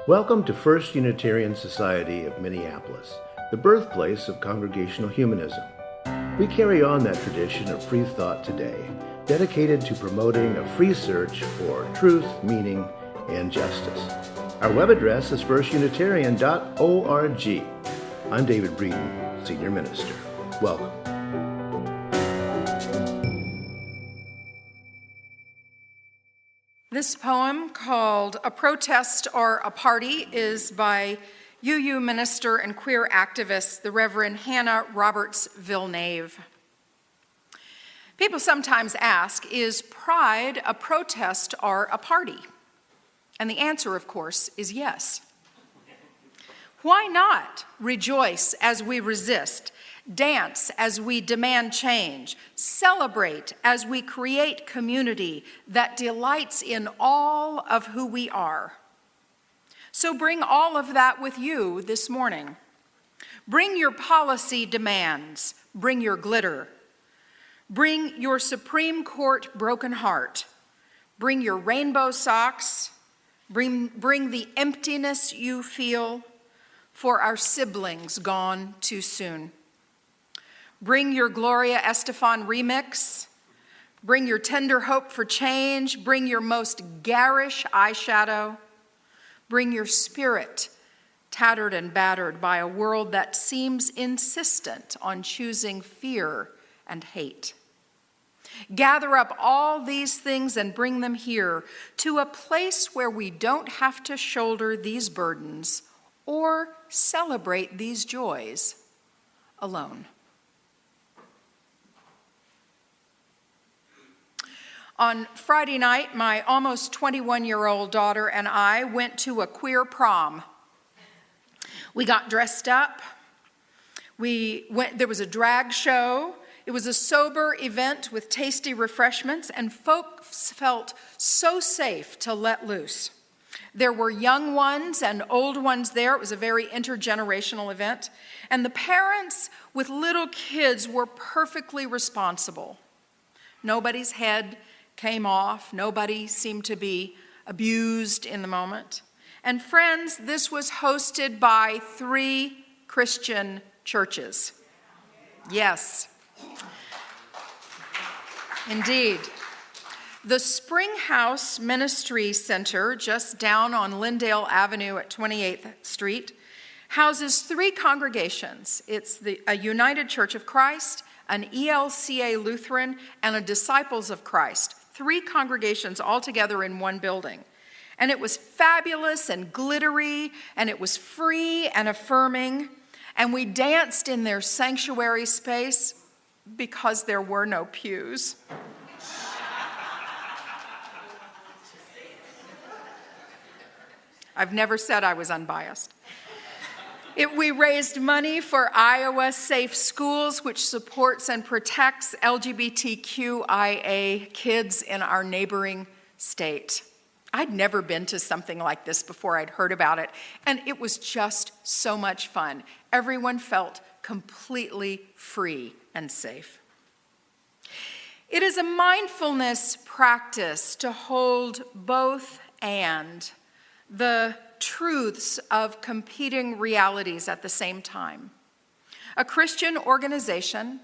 Welcome to First Unitarian Society of Minneapolis, the birthplace of Congregational Humanism. We carry on that tradition of free thought today, dedicated to promoting a free search for truth, meaning, and justice. Our web address is firstunitarian.org. I'm David Breeden, Senior Minister. Welcome. This poem, called A Protest or a Party, is by UU minister and queer activist, the Reverend Hannah Roberts Villeneuve. People sometimes ask, is pride a protest or a party? And the answer, of course, is yes. Why not rejoice as we resist, dance as we demand change, celebrate as we create community that delights in all of who we are? So bring all of that with you this morning. Bring your policy demands, bring your glitter, bring your Supreme Court broken heart, bring your rainbow socks, bring the emptiness you feel for our siblings gone too soon. Bring your Gloria Estefan remix. Bring your tender hope for change. Bring your most garish eyeshadow. Bring your spirit, tattered and battered by a world that seems insistent on choosing fear and hate. Gather up all these things and bring them here to a place where we don't have to shoulder these burdens or celebrate these joys alone. On Friday night, my almost 21-year-old daughter and I went to a queer prom. We got dressed up. There was a drag show. It was a sober event with tasty refreshments, and folks felt so safe to let loose. There were young ones and old ones there. It was a very intergenerational event. And the parents with little kids were perfectly responsible. Nobody's head came off. Nobody seemed to be abused in the moment. And friends, this was hosted by 3 Christian churches. Yes, indeed. The Springhouse Ministry Center, just down on Lindale Avenue at 28th Street, houses 3 congregations. It's a United Church of Christ, an ELCA Lutheran, and a Disciples of Christ. 3 congregations all together in one building. And it was fabulous and glittery, and it was free and affirming. And we danced in their sanctuary space because there were no pews. I've never said I was unbiased. We raised money for Iowa Safe Schools, which supports and protects LGBTQIA kids in our neighboring state. I'd never been to something like this before. I'd heard about it, and it was just so much fun. Everyone felt completely free and safe. It is a mindfulness practice to hold both and the truths of competing realities at the same time. A Christian organization,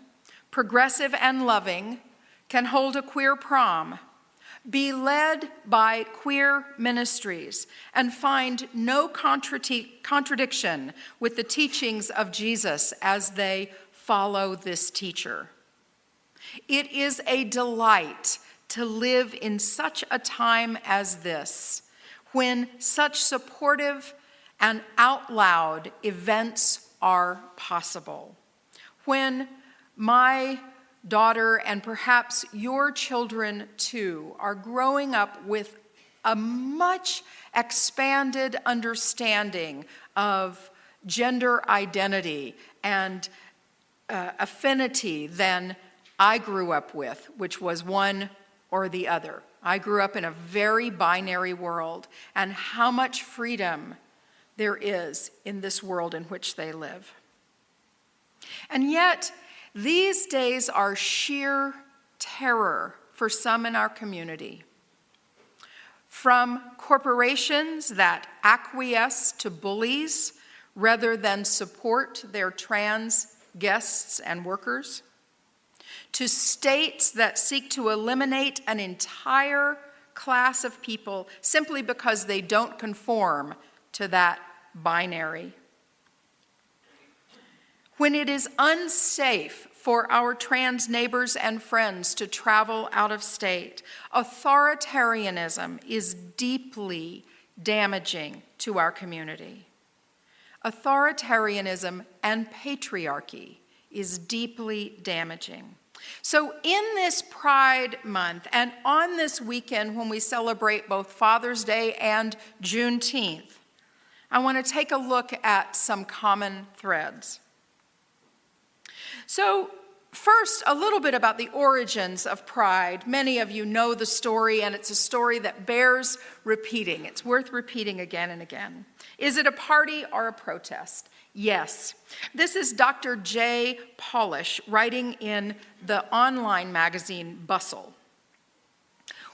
progressive and loving, can hold a queer prom, be led by queer ministries, and find no contradiction with the teachings of Jesus as they follow this teacher. It is a delight to live in such a time as this, when such supportive and out loud events are possible. When my daughter, and perhaps your children too, are growing up with a much expanded understanding of gender identity and affinity than I grew up with, which was one or the other. I grew up in a very binary world, and how much freedom there is in this world in which they live. And yet, these days are sheer terror for some in our community. from corporations that acquiesce to bullies rather than support their trans guests and workers, to states that seek to eliminate an entire class of people simply because they don't conform to that binary. When it is unsafe for our trans neighbors and friends to travel out of state, authoritarianism is deeply damaging to our community. Authoritarianism and patriarchy is deeply damaging. So in this Pride Month and on this weekend when we celebrate both Father's Day and Juneteenth, I want to take a look at some common threads. So first, a little bit about the origins of Pride. Many of you know the story, and it's a story that bears repeating. It's worth repeating again and again. Is it a party or a protest? Yes. This is Dr. Jay Polish writing in the online magazine Bustle.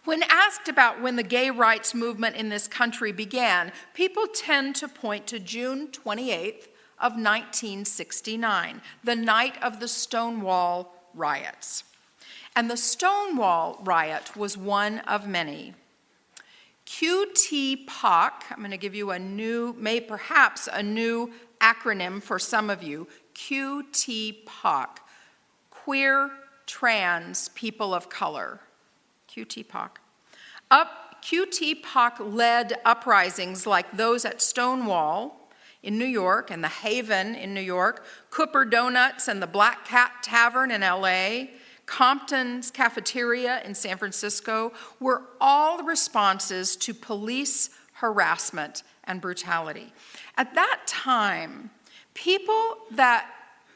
When asked about when the gay rights movement in this country began, people tend to point to June 28th of 1969, the night of the Stonewall riots. And the Stonewall riot was one of many. QT-POC, I'm going to give you perhaps a new acronym for some of you, QT-POC, Queer Trans People of Color, QT-POC. QT-POC led uprisings like those at Stonewall in New York and the Haven in New York, Cooper Donuts and the Black Cat Tavern in LA, Compton's Cafeteria in San Francisco were all responses to police harassment and brutality. At that time, people that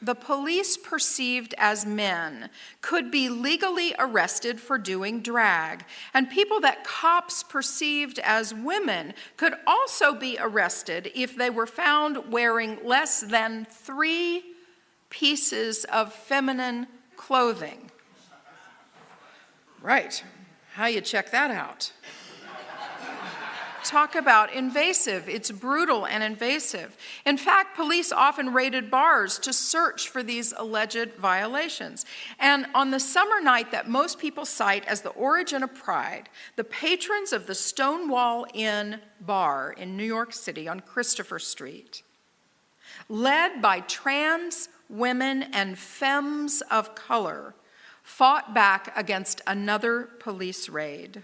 the police perceived as men could be legally arrested for doing drag, and people that cops perceived as women could also be arrested if they were found wearing less than 3 pieces of feminine clothing. Right, how you check that out? Talk about invasive. It's brutal and invasive. In fact, police often raided bars to search for these alleged violations. And on the summer night that most people cite as the origin of Pride, the patrons of the Stonewall Inn bar in New York City on Christopher Street, led by trans women and femmes of color, fought back against another police raid.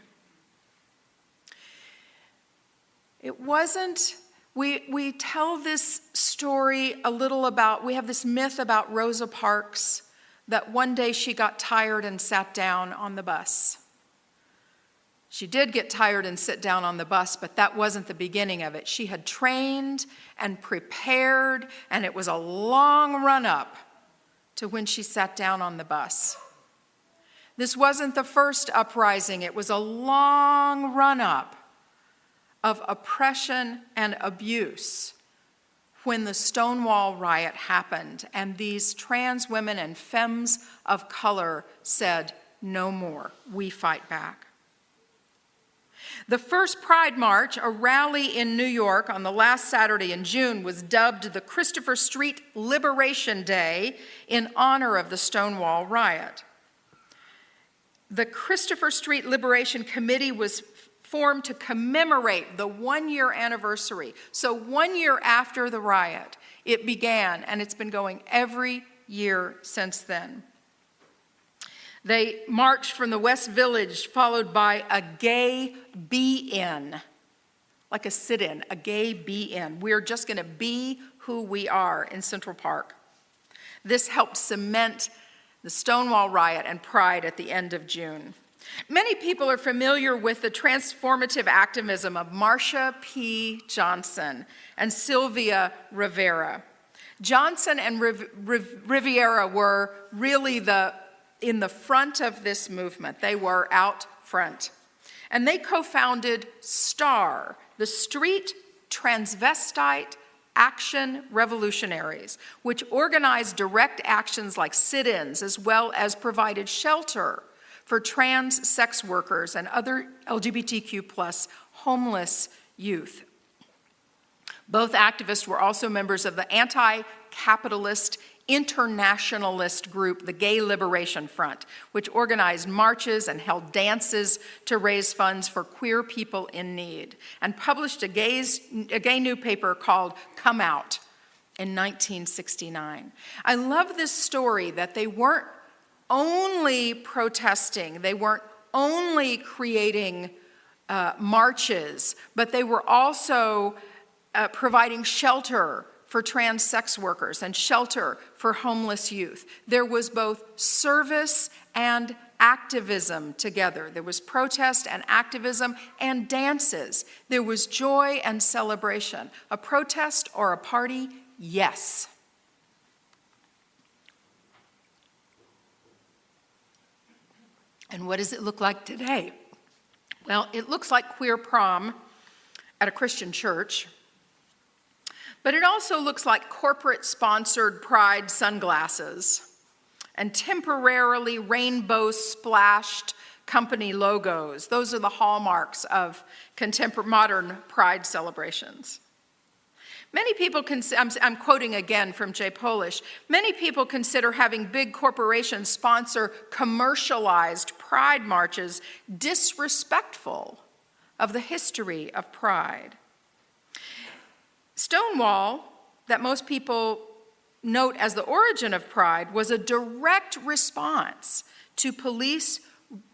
It wasn't, we tell this story a little about, we have this myth about Rosa Parks, that one day she got tired and sat down on the bus. She did get tired and sit down on the bus, but that wasn't the beginning of it. She had trained and prepared, and it was a long run up to when she sat down on the bus. This wasn't the first uprising. It was a long run up of oppression and abuse when the Stonewall riot happened, and these trans women and femmes of color said, "No more, we fight back." The first Pride March, a rally in New York on the last Saturday in June, was dubbed the Christopher Street Liberation Day in honor of the Stonewall riot. The Christopher Street Liberation Committee was formed to commemorate the 1-year anniversary. So 1 year after the riot, it began, and it's been going every year since then. They marched from the West Village, followed by a gay be-in, like a sit-in, a gay be-in. We're just going to be who we are in Central Park. This helped cement the Stonewall riot and Pride at the end of June. Many people are familiar with the transformative activism of Marsha P. Johnson and Sylvia Rivera. Johnson and Rivera were really in the front of this movement. They were out front. And they co-founded STAR, the Street Transvestite Action Revolutionaries, which organized direct actions like sit-ins, as well as provided shelter for trans sex workers and other LGBTQ plus homeless youth. Both activists were also members of the anti-capitalist internationalist group, the Gay Liberation Front, which organized marches and held dances to raise funds for queer people in need, and published a gay newspaper called Come Out in 1969. I love this story that they weren't only protesting, they weren't only creating marches, but they were also providing shelter for trans sex workers and shelter for homeless youth. There was both service and activism together. There was protest and activism and dances. There was joy and celebration. A protest or a party? Yes. And what does it look like today? Well, it looks like queer prom at a Christian church. But it also looks like corporate-sponsored pride sunglasses and temporarily rainbow-splashed company logos. Those are the hallmarks of contemporary modern pride celebrations. Many people, I'm quoting again from Jay Polish, many people consider having big corporations sponsor commercialized pride marches disrespectful of the history of pride. Stonewall, that most people note as the origin of pride, was a direct response to police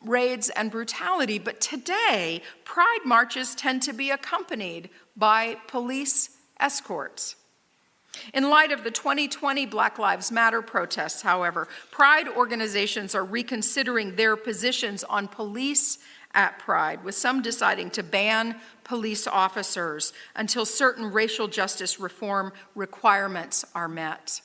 raids and brutality. But today, pride marches tend to be accompanied by police escorts. In light of the 2020 Black Lives Matter protests, however, pride organizations are reconsidering their positions on police at Pride, with some deciding to ban police officers until certain racial justice reform requirements are met.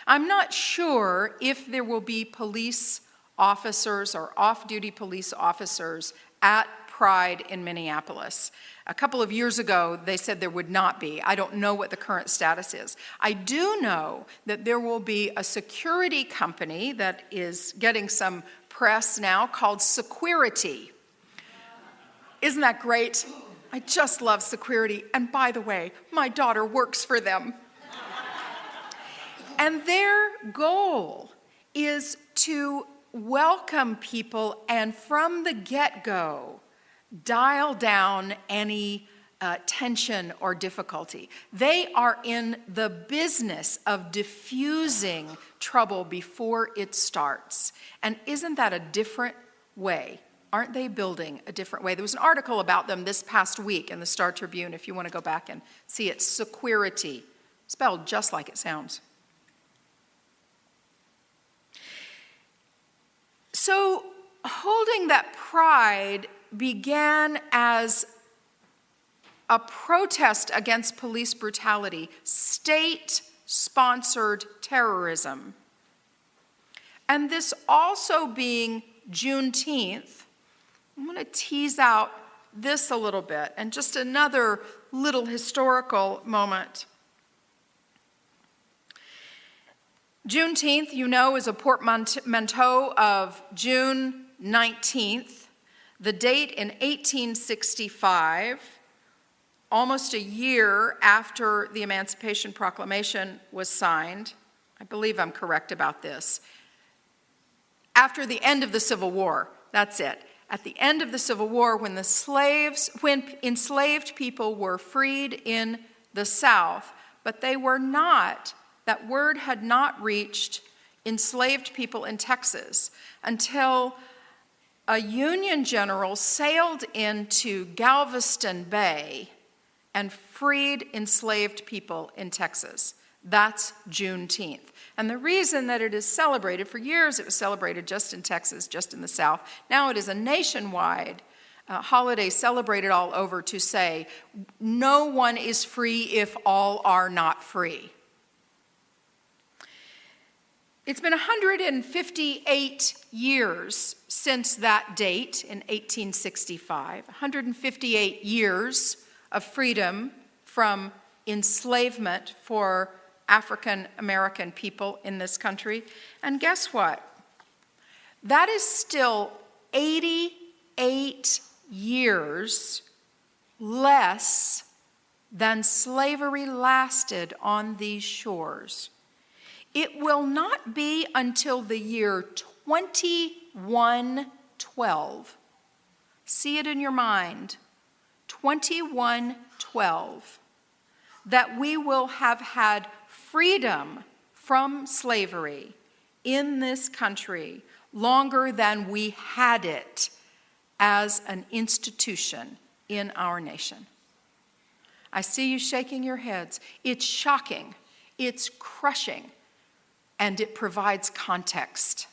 I'm not sure if there will be police officers or off-duty police officers at Pride in Minneapolis. A couple of years ago, they said there would not be. I don't know what the current status is. I do know that there will be a security company that is getting some press now called Security. Isn't that great? I just love Security. And by the way, my daughter works for them. And their goal is to welcome people and from the get-go dial down any tension or difficulty. They are in the business of diffusing trouble before it starts. And isn't that a different way? Aren't they building a different way? There was an article about them this past week in the Star Tribune, if you want to go back and see it. Security, spelled just like it sounds. So holding that pride began as a protest against police brutality, state-sponsored terrorism. And this also being Juneteenth, I'm going to tease out this a little bit and just another little historical moment. Juneteenth, you know, is a portmanteau of June 19th, the date in 1865, almost a year after the Emancipation Proclamation was signed. I believe I'm correct about this. After the end of the Civil War, that's it. At the end of the Civil War, when enslaved people were freed in the South, but they were not, that word had not reached enslaved people in Texas until a Union general sailed into Galveston Bay and freed enslaved people in Texas. That's Juneteenth. And the reason that it is celebrated, for years it was celebrated just in Texas, just in the South. Now it is a nationwide holiday celebrated all over to say, no one is free if all are not free. It's been 158 years since that date in 1865, 158 years of freedom from enslavement for African American people in this country. And guess what? That is still 88 years less than slavery lasted on these shores. It will not be until the year 2112. See it in your mind. 2112. That we will have had freedom from slavery in this country longer than we had it as an institution in our nation. I see you shaking your heads. It's shocking, it's crushing, and it provides context.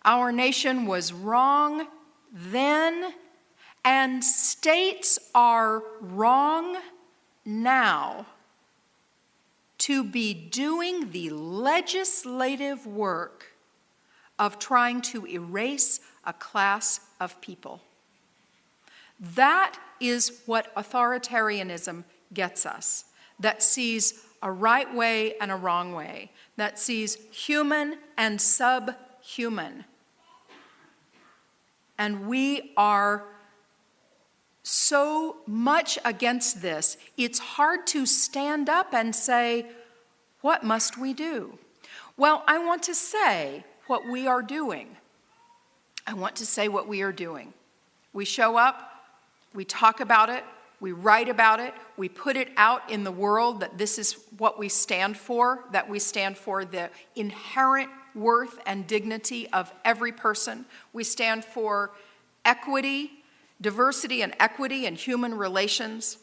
Our nation was wrong then, and states are wrong now to be doing the legislative work of trying to erase a class of people. That is what authoritarianism gets us, that sees a right way and a wrong way, that sees human and subhuman. And we are so much against this, it's hard to stand up and say, what must we do? Well, I want to say what we are doing. I want to say what we are doing. We show up, we talk about it, we write about it, we put it out in the world that this is what we stand for, that we stand for the inherent worth and dignity of every person. We stand for equity, diversity and equity in human relations.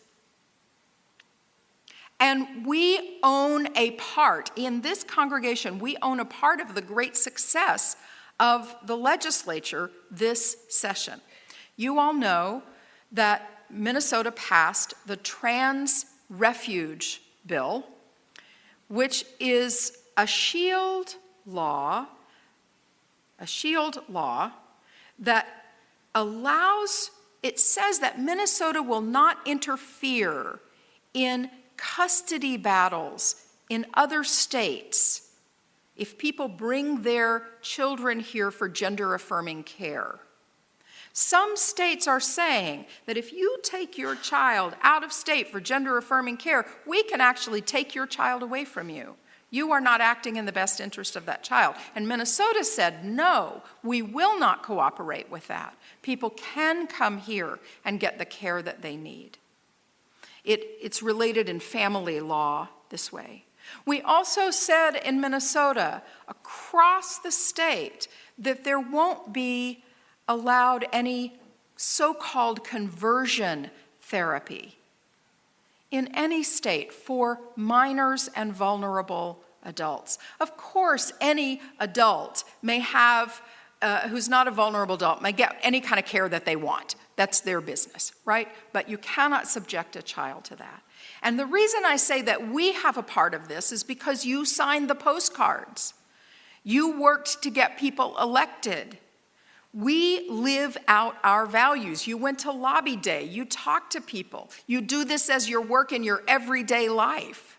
And we own a part, in this congregation, we own a part of the great success of the legislature this session. You all know that Minnesota passed the Refuge bill, which is a shield law that allows, it says that Minnesota will not interfere in custody battles in other states if people bring their children here for gender-affirming care. Some states are saying that if you take your child out of state for gender-affirming care, we can actually take your child away from you. You are not acting in the best interest of that child. And Minnesota said, no, we will not cooperate with that. People can come here and get the care that they need. It's related in family law this way. We also said in Minnesota, across the state, that there won't be allowed any so-called conversion therapy in any state for minors and vulnerable adults. Of course, any adult may have, who's not a vulnerable adult, may get any kind of care that they want. That's their business, right? But you cannot subject a child to that. And the reason I say that we have a part of this is because you signed the postcards. You worked to get people elected. We live out our values. You went to lobby day. You talk to people. You do this as your work in your everyday life.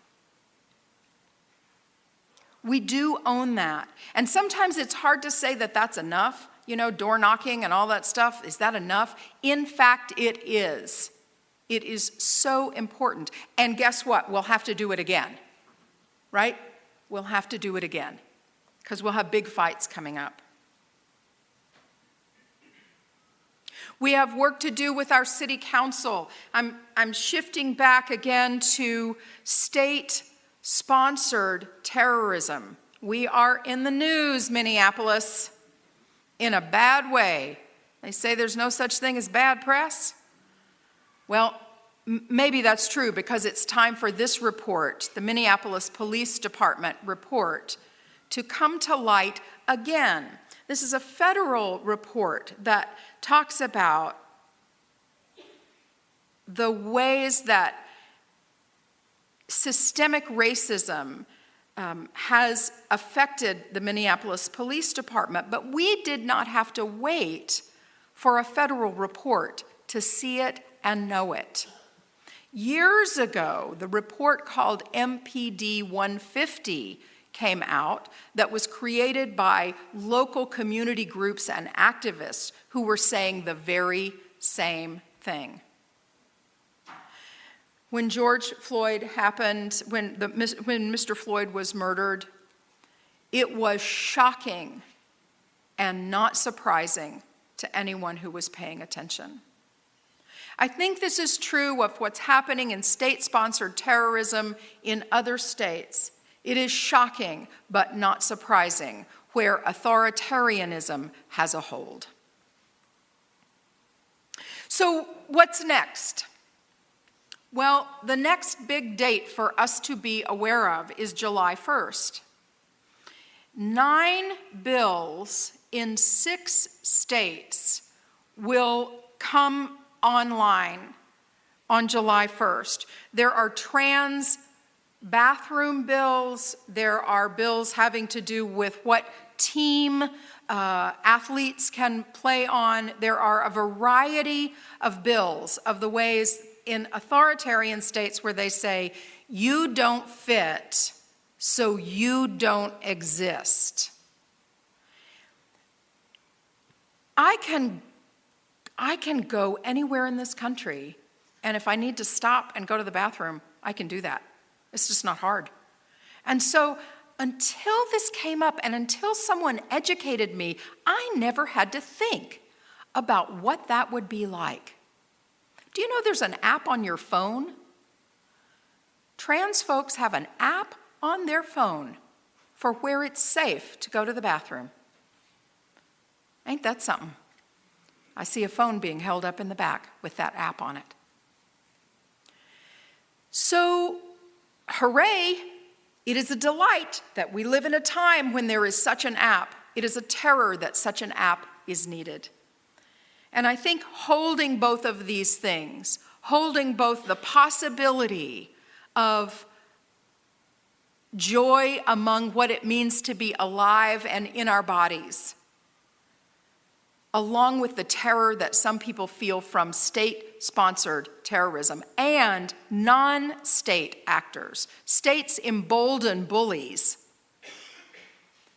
We do own that. And sometimes it's hard to say that that's enough. You know, door knocking and all that stuff. Is that enough? In fact, it is. It is so important. And guess what? We'll have to do it again. Right? We'll have to do it again. Because we'll have big fights coming up. We have work to do with our city council. I'm shifting back again to state-sponsored terrorism. We are in the news, Minneapolis, in a bad way. They say there's no such thing as bad press. Well, maybe that's true because it's time for this report, the Minneapolis Police Department report, to come to light again. This is a federal report that talks about the ways that systemic racism has affected the Minneapolis Police Department, but we did not have to wait for a federal report to see it and know it. Years ago, the report called MPD 150 came out that was created by local community groups and activists who were saying the very same thing. When George Floyd happened, when Mr. Floyd was murdered, it was shocking and not surprising to anyone who was paying attention. I think this is true of what's happening in state-sponsored terrorism in other states. It is shocking, but not surprising, where authoritarianism has a hold. So what's next? Well, the next big date for us to be aware of is July 1st. 9 bills in 6 states will come online on July 1st. There are trans bathroom bills. There are bills having to do with what team athletes can play on. There are a variety of bills of the ways in authoritarian states where they say, you don't fit, so you don't exist. I can go anywhere in this country, and if I need to stop and go to the bathroom, I can do that. It's just not hard. And so until this came up and until someone educated me, I never had to think about what that would be like. Do you know there's an app on your phone? Trans folks have an app on their phone for where it's safe to go to the bathroom. Ain't that something? I see a phone being held up in the back with that app on it. So, hooray! It is a delight that we live in a time when there is such an app. It is a terror that such an app is needed. And I think holding both of these things, holding both the possibility of joy among what it means to be alive and in our bodies, along with the terror that some people feel from state-sponsored terrorism and non-state actors. States embolden bullies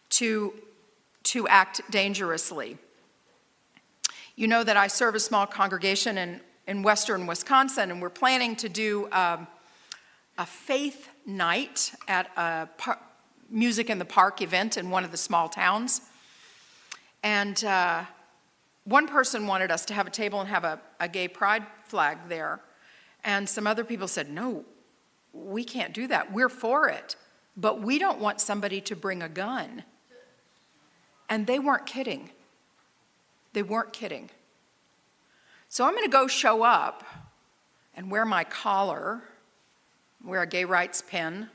to act dangerously. You know that I serve a small congregation in western Wisconsin, and we're planning to do a faith night at a Music in the Park event in one of the small towns. And one person wanted us to have a table and have a gay pride flag there. And some other people said, no, we can't do that. We're for it, but we don't want somebody to bring a gun. And they weren't kidding. They weren't kidding. So I'm going to go show up and wear my collar, wear a gay rights pin,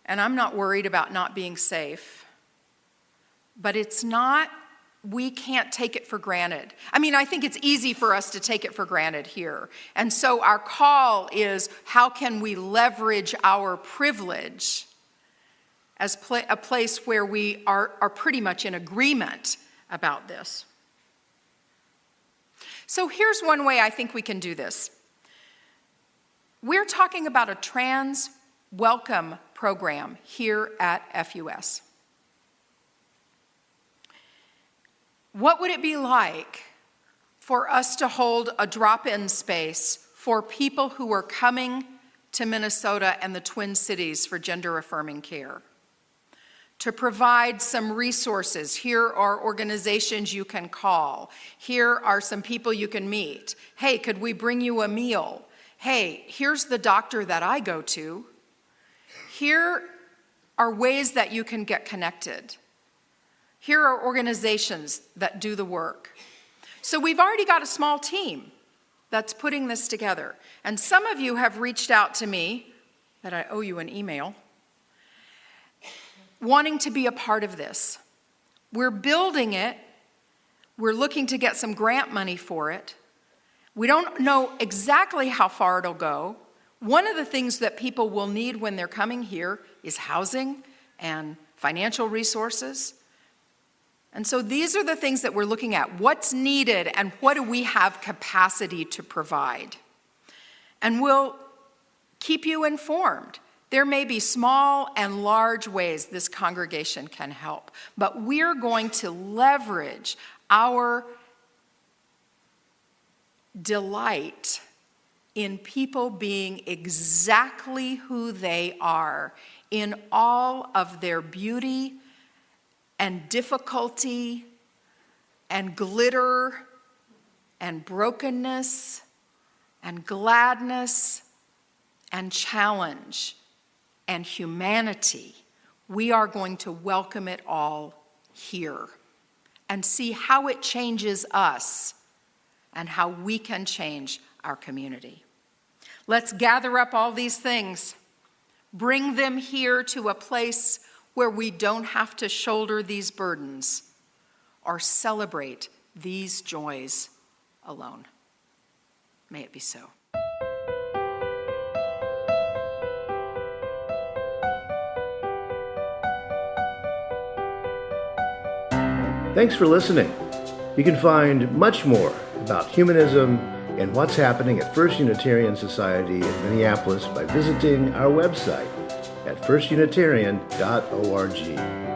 and I'm not worried about not being safe. But it's not, we can't take it for granted. I mean, I think it's easy for us to take it for granted here. And so our call is, how can we leverage our privilege as a place where we are pretty much in agreement about this? So here's one way I think we can do this. We're talking about a trans welcome program here at FUS. What would it be like for us to hold a drop-in space for people who are coming to Minnesota and the Twin Cities for gender-affirming care? To provide some resources. Here are organizations you can call. Here are some people you can meet. Hey, could we bring you a meal? Hey, here's the doctor that I go to. Here are ways that you can get connected. Here are organizations that do the work. So we've already got a small team that's putting this together. And some of you have reached out to me, that I owe you an email, wanting to be a part of this. We're building it. We're looking to get some grant money for it. We don't know exactly how far it'll go. One of the things that people will need when they're coming here is housing and financial resources. And so these are the things that we're looking at. What's needed and what do we have capacity to provide? And we'll keep you informed. There may be small and large ways this congregation can help, but we're going to leverage our delight in people being exactly who they are, in all of their beauty and difficulty and glitter and brokenness and gladness and challenge and humanity. We are going to welcome it all here and see how it changes us and how we can change our community. Let's gather up all these things, bring them here to a place where we don't have to shoulder these burdens or celebrate these joys alone. May it be so. Thanks for listening. You can find much more about humanism and what's happening at First Unitarian Society in Minneapolis by visiting our website at firstunitarian.org.